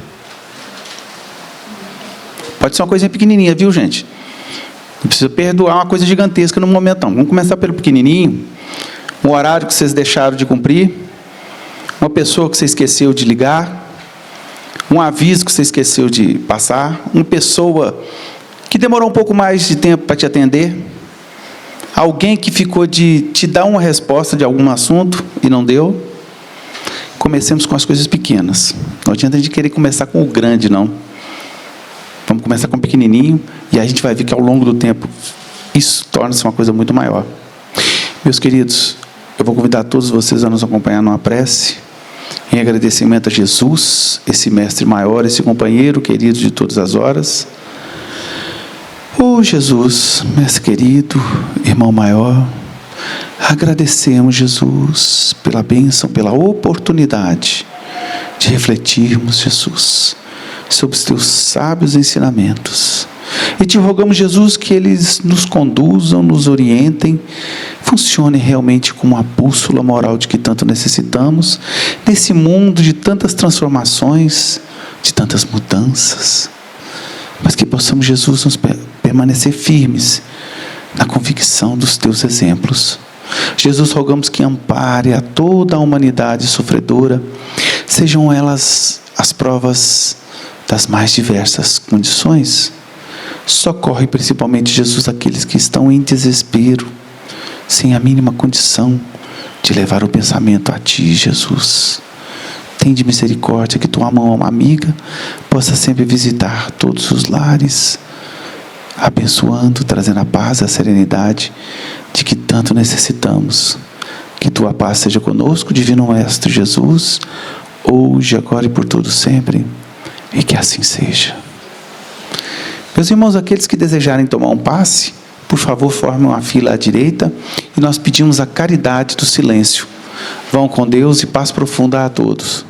Pode ser uma coisinha pequenininha, viu, gente? Não precisa perdoar uma coisa gigantesca no momento, não. Vamos começar pelo pequenininho. Um horário que vocês deixaram de cumprir. Uma pessoa que você esqueceu de ligar. Um aviso que você esqueceu de passar. Uma pessoa que demorou um pouco mais de tempo para te atender. Alguém que ficou de te dar uma resposta de algum assunto e não deu. Comecemos com as coisas pequenas. Não adianta a gente querer começar com o grande, não. Vamos começar com o pequenininho e a gente vai ver que ao longo do tempo isso torna-se uma coisa muito maior. Meus queridos, eu vou convidar todos vocês a nos acompanhar numa prece, em agradecimento a Jesus, esse mestre maior, esse companheiro querido de todas as horas. Oh Jesus, mestre querido, irmão maior, agradecemos, Jesus, pela bênção, pela oportunidade de refletirmos, Jesus, sob os teus sábios ensinamentos. E te rogamos, Jesus, que eles nos conduzam, nos orientem, funcionem realmente como a bússola moral de que tanto necessitamos, nesse mundo de tantas transformações, de tantas mudanças, mas que possamos, Jesus, nos permanecer firmes na convicção dos teus exemplos. Jesus, rogamos que ampare a toda a humanidade sofredora, sejam elas as provas das mais diversas condições. Socorre principalmente, Jesus, aqueles que estão em desespero, sem a mínima condição de levar o pensamento a Ti, Jesus. Tende misericórdia, que Tua mão amiga possa sempre visitar todos os lares, abençoando, trazendo a paz e a serenidade de que tanto necessitamos. Que Tua paz seja conosco, Divino Mestre Jesus, hoje, agora e por todo sempre, e que assim seja. Meus irmãos, aqueles que desejarem tomar um passe, por favor, formem uma fila à direita, e nós pedimos a caridade do silêncio. Vão com Deus e paz profunda a todos.